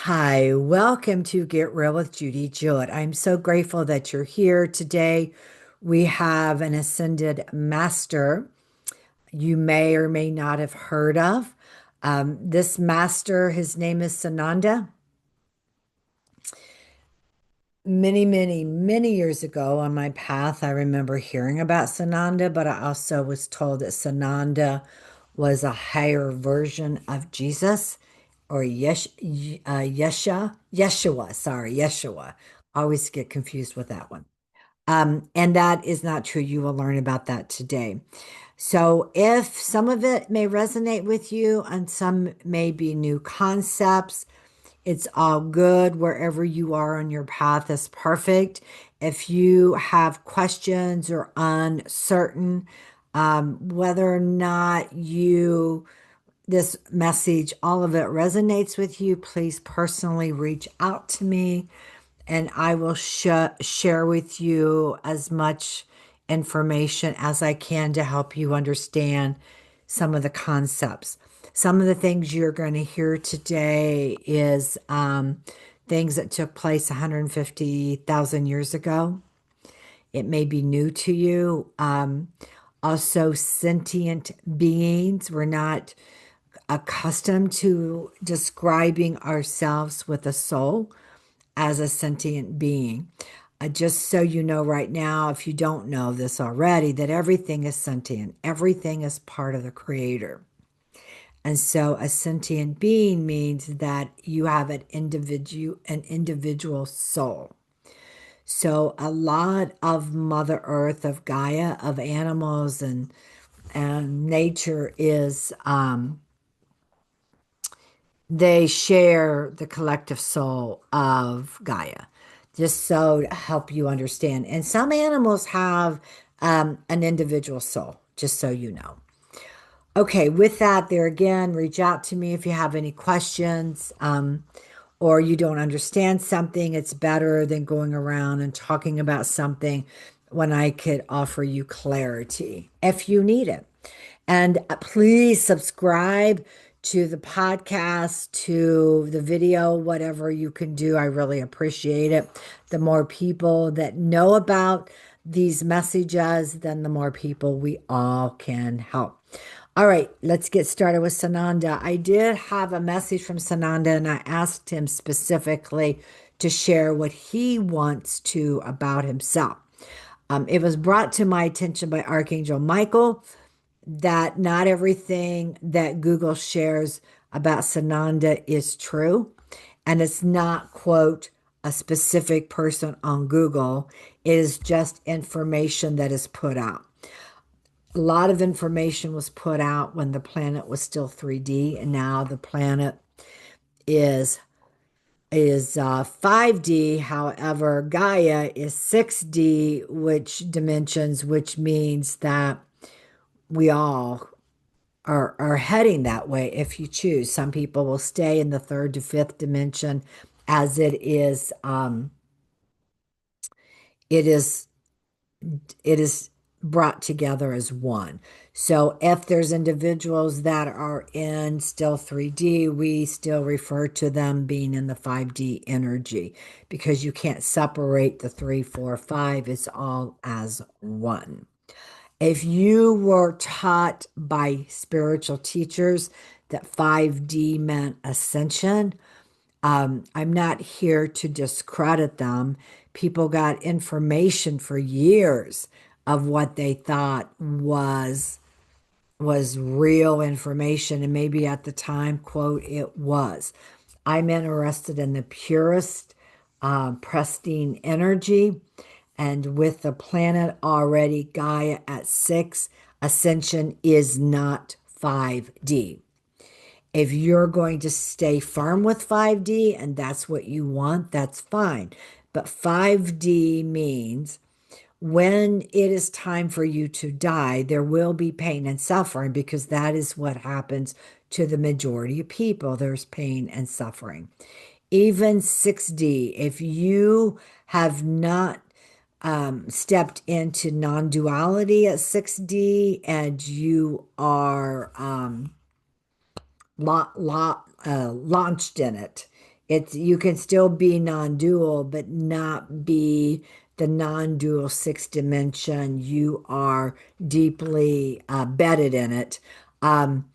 Hi, welcome to Get Real with Judy Jewett. I'm so grateful that you're here today. We have an ascended master you may or may not have heard of. This master, his name is Sananda. Many years ago on my path, I remember hearing about Sananda, but I also was told that Sananda was a higher version of Jesus or Yeshua. I always get confused with that one. And that is not true. You will learn about that today. So, if some of it may resonate with you and some may be new concepts, it's all good. Wherever you are on your path is perfect. If you have questions or uncertain, whether or not this message, all of it resonates with you, please personally reach out to me and I will share with you as much information as I can to help you understand some of the concepts. Some of the things you're going to hear today is things that took place 150,000 years ago. It may be new to you. Also, sentient beings. We're not accustomed to describing ourselves with a soul as a sentient being. Just so you know right now, if you don't know this already, that everything is sentient, everything is part of the creator. And so a sentient being means that you have an individual soul. So a lot of Mother Earth, of Gaia, of animals and nature is they share the collective soul of Gaia, just so to help you understand. And some animals have an individual soul, just so you know. Okay, with that, there again, reach out to me if you have any questions or you don't understand something. It's better than going around and talking about something when I could offer you clarity if you need it. And please subscribe to the podcast, to the video, whatever you can do. I really appreciate it. The more people that know about these messages, then the more people we all can help. All right, let's get started with Sananda. I did have a message from Sananda, and I asked him specifically to share what he wants to about himself. It was brought to my attention by Archangel Michael that not everything that Google shares about Sananda is true. And it's not, quote, a specific person on Google. It is just information that is put out. A lot of information was put out when the planet was still 3D, and now the planet is 5D. However, Gaia is 6D, which dimensions, which means that we all are heading that way if you choose. Some people will stay in the third to fifth dimension as it is it is brought together as one. So if there's individuals that are in still 3D, we still refer to them being in the 5D energy because you can't separate the three, four, five. It's all as one. If you were taught by spiritual teachers that 5D meant ascension, I'm not here to discredit them. People got information for years of what they thought was real information, and maybe at the time, quote, it was. I'm interested in the purest, pristine energy. And with the planet already Gaia at 6, Ascension is not 5D. If you're going to stay firm with 5D and that's what you want, that's fine. But 5D means when it is time for you to die, there will be pain and suffering because that is what happens to the majority of people. There's pain and suffering. Even 6D, if you have not stepped into non-duality at 6D and you are launched in it. It's you can still be non-dual, but not be the non-dual sixth dimension. You are deeply bedded in it. Um,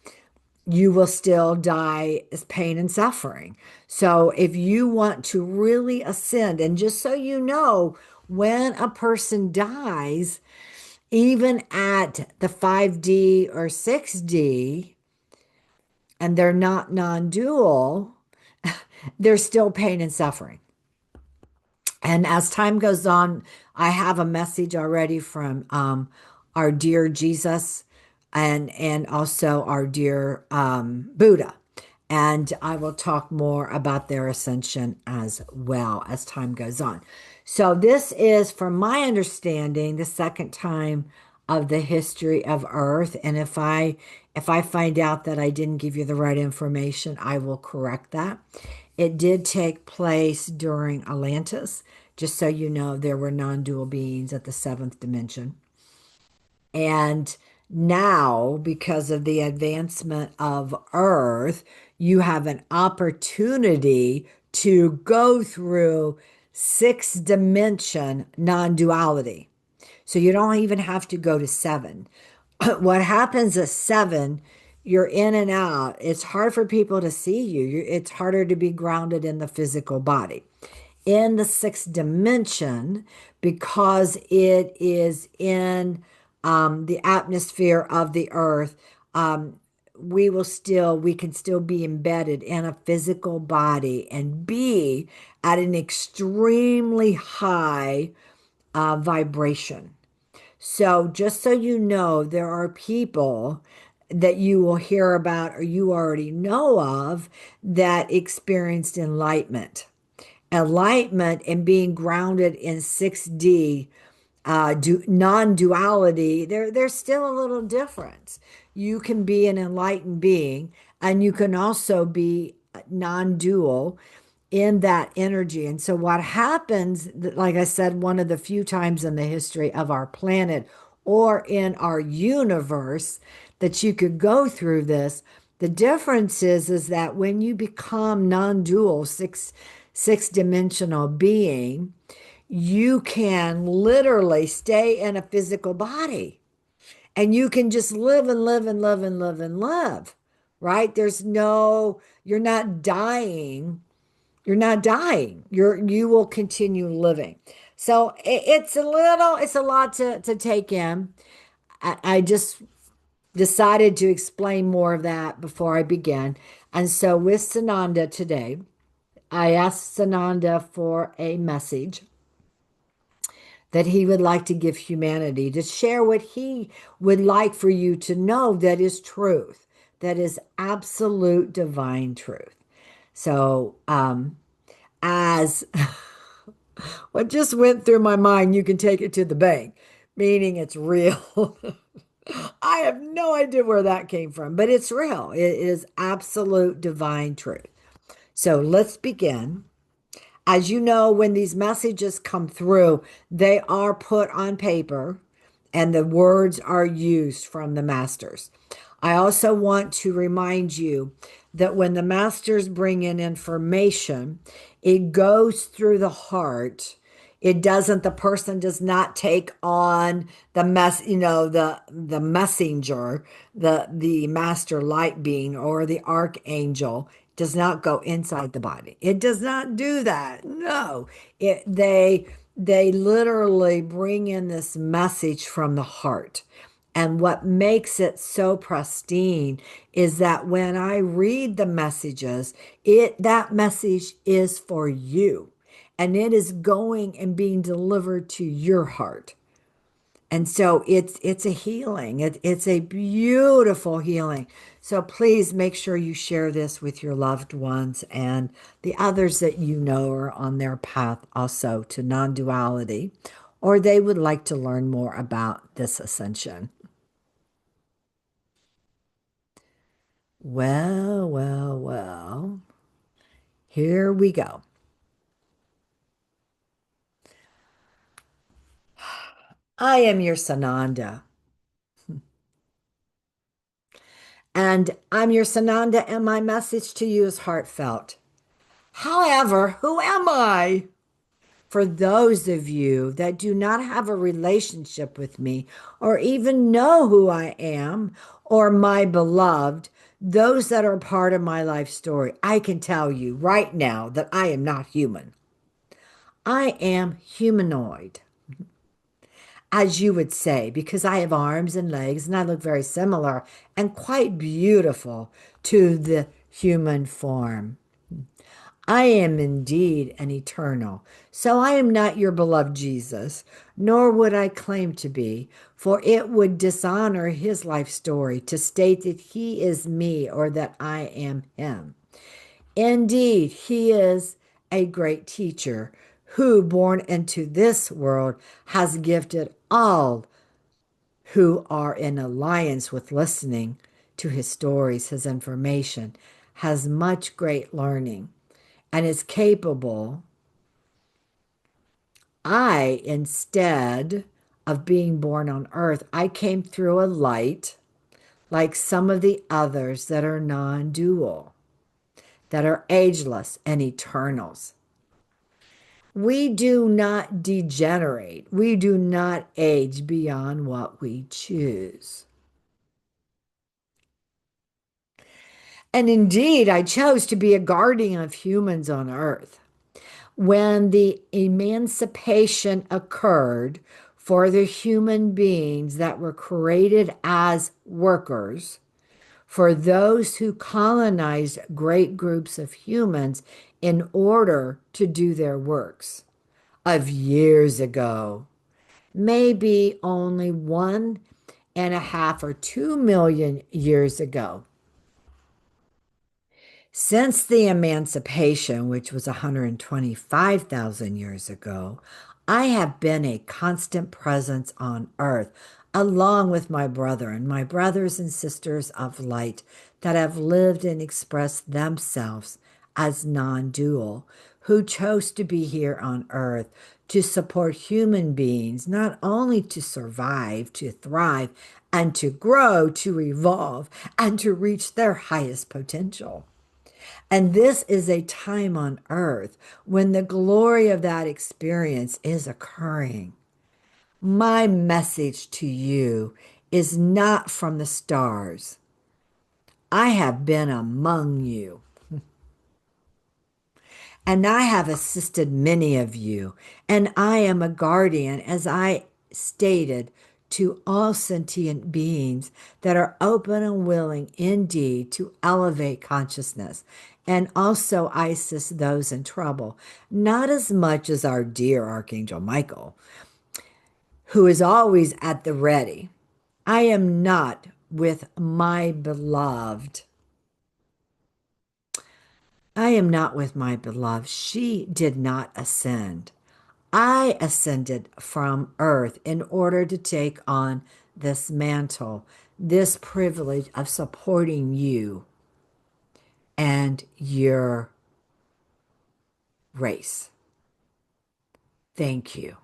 you will still die as pain and suffering. So if you want to really ascend, and just so you know, when a person dies, even at the 5D or 6D, and they're not non-dual, there's still pain and suffering. And as time goes on, I have a message already from our dear Jesus and also our dear Buddha. And I will talk more about their ascension as well as time goes on. So this is, from my understanding, the second time of the history of Earth. And if I find out that I didn't give you the right information, I will correct that. It did take place during Atlantis. Just so you know, there were non-dual beings at the seventh dimension. And now, because of the advancement of Earth, you have an opportunity to go through sixth dimension non-duality. So you don't even have to go to seven. What happens at seven, you're in and out. It's hard for people to see you. It's harder to be grounded in the physical body. In the sixth dimension, because it is in the atmosphere of the earth, we can still be embedded in a physical body and be at an extremely high vibration. So, just so you know, there are people that you will hear about or you already know of that experienced enlightenment. Enlightenment and being grounded in 6D, non-duality, there's still a little difference. You can be an enlightened being and you can also be non-dual in that energy. And so what happens, like I said, one of the few times in the history of our planet or in our universe that you could go through this, the difference is that when you become non-dual, six dimensional being, you can literally stay in a physical body and you can just live and live and live and live and live, right? You're not dying. You're not dying. You will continue living. So it's a lot to take in. I just decided to explain more of that before I begin. And so with Sananda today, I asked Sananda for a message that he would like to give humanity, to share what he would like for you to know that is truth, that is absolute divine truth. So, as what just went through my mind, you can take it to the bank, meaning it's real. I have no idea where that came from, but it's real. It is absolute divine truth. So let's begin. As you know, when these messages come through, they are put on paper and the words are used from the masters. I also want to remind you that when the masters bring in information, it goes through the heart. The person does not take on the messenger, the master light being or the archangel does not go inside the body. It does not do that. No. They literally bring in this message from the heart. And what makes it so pristine is that when I read the messages, that message is for you. And it is going and being delivered to your heart. And so it's a healing. It's a beautiful healing. So please make sure you share this with your loved ones and the others that you know are on their path also to non-duality, or they would like to learn more about this ascension. Well, well, well. Here we go. I am your Sananda. And I'm your Sananda, and my message to you is heartfelt. However, who am I? For those of you that do not have a relationship with me or even know who I am or my beloved, those that are part of my life story, I can tell you right now that I am not human. I am humanoid, as you would say, because I have arms and legs and I look very similar and quite beautiful to the human form. I am indeed an eternal. So I am not your beloved Jesus, nor would I claim to be, for it would dishonor his life story to state that he is me or that I am him. Indeed, he is a great teacher who, born into this world, has gifted all who are in alliance with listening to his stories, his information, has much great learning and is capable. Instead of being born on earth, I came through a light like some of the others that are non dual, that are ageless and eternals. We do not degenerate, we do not age beyond what we choose. And indeed, I chose to be a guardian of humans on earth. When the emancipation occurred for the human beings that were created as workers, for those who colonized great groups of humans in order to do their works of years ago, maybe only 1.5 or 2 million years ago. Since the emancipation, which was 125,000 years ago, I have been a constant presence on earth, along with my brother and my brothers and sisters of light that have lived and expressed themselves as non dual, who chose to be here on earth to support human beings, not only to survive, to thrive, and to grow, to evolve, and to reach their highest potential. And this is a time on earth when the glory of that experience is occurring. My message to you is not from the stars. I have been among you, and I have assisted many of you, and I am a guardian, as I stated, to all sentient beings that are open and willing indeed to elevate consciousness. And also, I assist those in trouble, not as much as our dear Archangel Michael, who is always at the ready. I am not with my beloved. I am not with my beloved. She did not ascend. I ascended from earth in order to take on this mantle, this privilege of supporting you and your race. Thank you.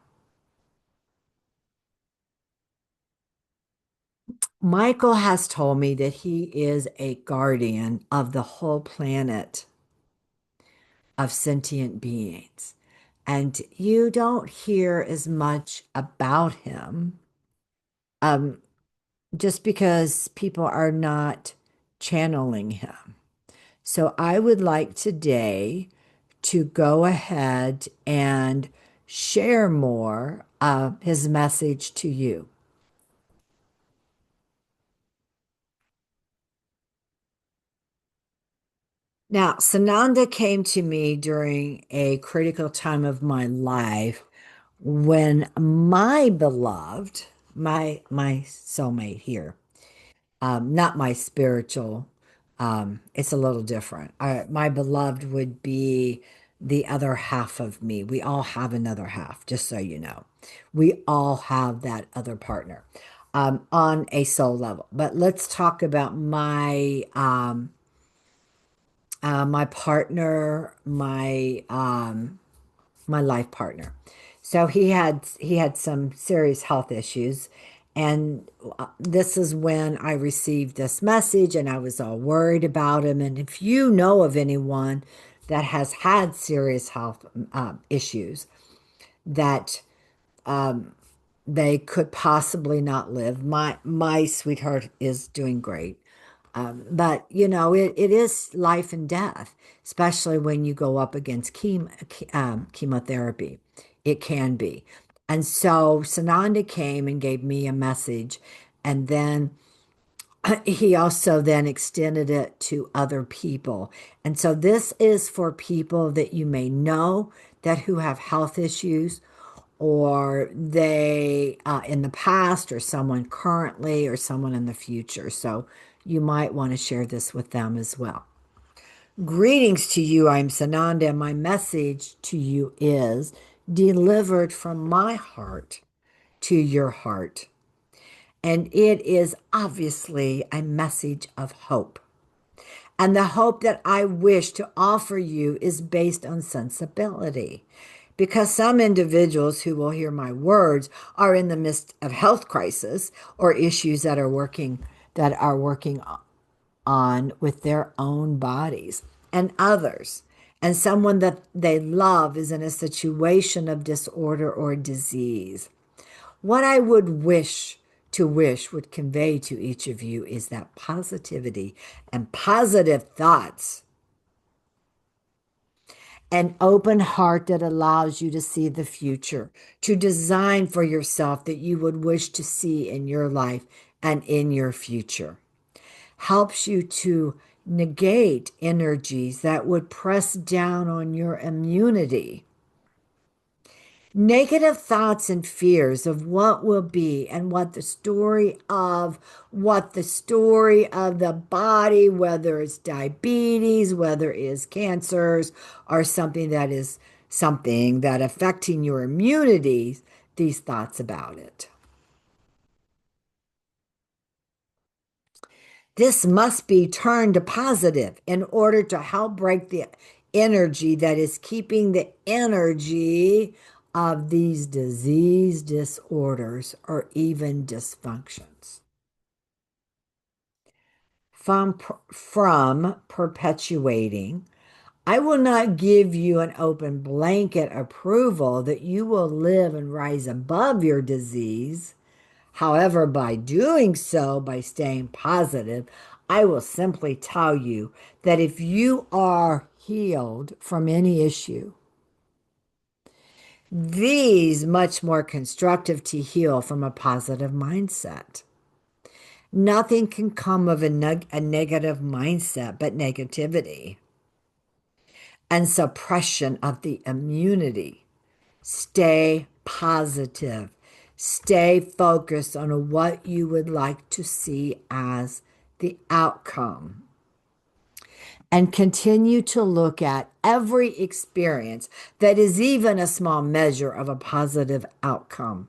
Michael has told me that he is a guardian of the whole planet of sentient beings. And you don't hear as much about him um, just because people are not channeling him. So I would like today to go ahead and share more of his message to you. Now, Sananda came to me during a critical time of my life when my beloved, my soulmate here, not my spiritual, it's a little different. My beloved would be the other half of me. We all have another half, just so you know. We all have that other partner on a soul level. But let's talk about my partner, my life partner. So he had some serious health issues, and this is when I received this message, and I was all worried about him. And if you know of anyone that has had serious health issues that they could possibly not live. My sweetheart is doing great. But it is life and death, especially when you go up against chemotherapy. It can be. And so Sananda came and gave me a message, and then he also then extended it to other people. And so this is for people that you may know that who have health issues, or they in the past, or someone currently, or someone in the future. So you might want to share this with them as well. Greetings to you. I'm Sananda, and my message to you is delivered from my heart to your heart. And it is obviously a message of hope. And the hope that I wish to offer you is based on sensibility. Because some individuals who will hear my words are in the midst of health crisis or issues that are working on with their own bodies, and others. And someone that they love is in a situation of disorder or disease. What I would wish would convey to each of you is that positivity and positive thoughts, an open heart that allows you to see the future, to design for yourself that you would wish to see in your life and in your future. Helps you to negate energies that would press down on your immunity. Negative thoughts and fears of what will be, and what the story of the body, whether it's diabetes, whether it is cancers, or something that affecting your immunity, these thoughts about it. This must be turned to positive in order to help break the energy that is keeping the energy of these disease disorders or even dysfunctions from perpetuating. I will not give you an open blanket approval that you will live and rise above your disease. However, by doing so, by staying positive, I will simply tell you that if you are healed from any issue, these much more constructive to heal from a positive mindset. Nothing can come of a negative mindset but negativity and suppression of the immunity. Stay positive. Stay focused on what you would like to see as the outcome. And continue to look at every experience that is even a small measure of a positive outcome.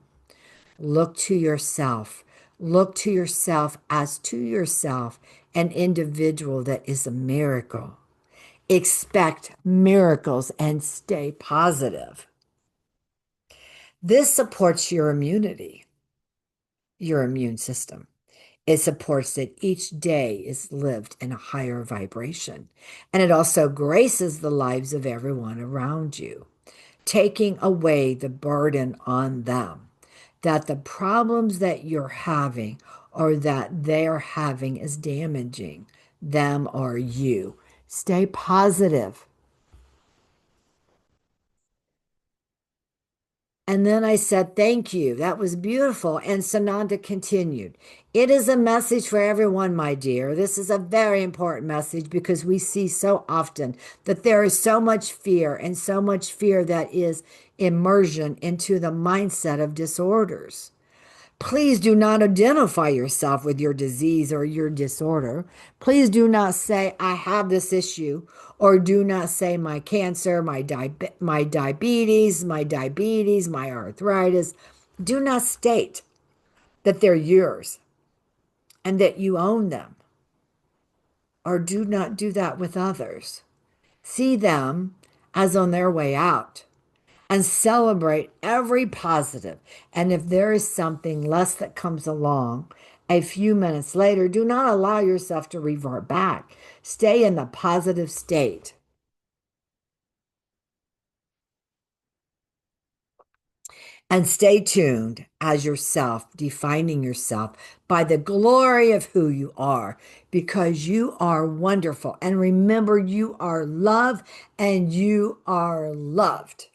Look to yourself. Look to yourself as to yourself an individual that is a miracle. Expect miracles and stay positive. This supports your immunity, your immune system. It supports that each day is lived in a higher vibration. And it also graces the lives of everyone around you, taking away the burden on them, that the problems that you're having or that they're having is damaging them or you. Stay positive. And then I said, thank you. That was beautiful. And Sananda continued, it is a message for everyone, my dear. This is a very important message because we see so often that there is so much fear, and so much fear that is immersion into the mindset of disorders. Please do not identify yourself with your disease or your disorder. Please do not say, I have this issue, or do not say, my cancer, my diabetes, my arthritis. Do not state that they're yours and that you own them, or do not do that with others. See them as on their way out, and celebrate every positive. And if there is something less that comes along a few minutes later, do not allow yourself to revert back. Stay in the positive state. And stay tuned as yourself, defining yourself by the glory of who you are, because you are wonderful. And remember, you are loved and you are loved.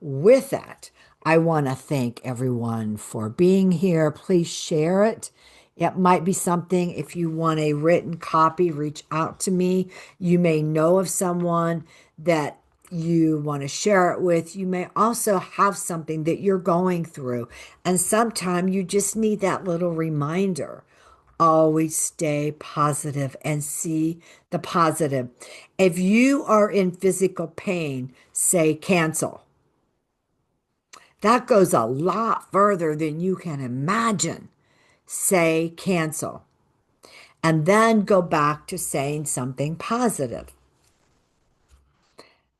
With that, I want to thank everyone for being here. Please share it. It might be something, if you want a written copy, reach out to me. You may know of someone that you want to share it with. You may also have something that you're going through, and sometimes you just need that little reminder. Always stay positive and see the positive. If you are in physical pain, say cancel. That goes a lot further than you can imagine. Say cancel. And then go back to saying something positive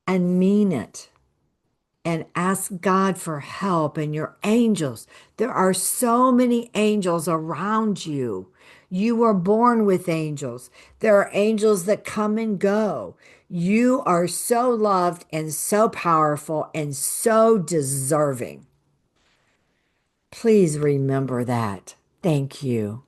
and mean it. And ask God for help and your angels. There are so many angels around you. You were born with angels. There are angels that come and go. You are so loved and so powerful and so deserving. Please remember that. Thank you.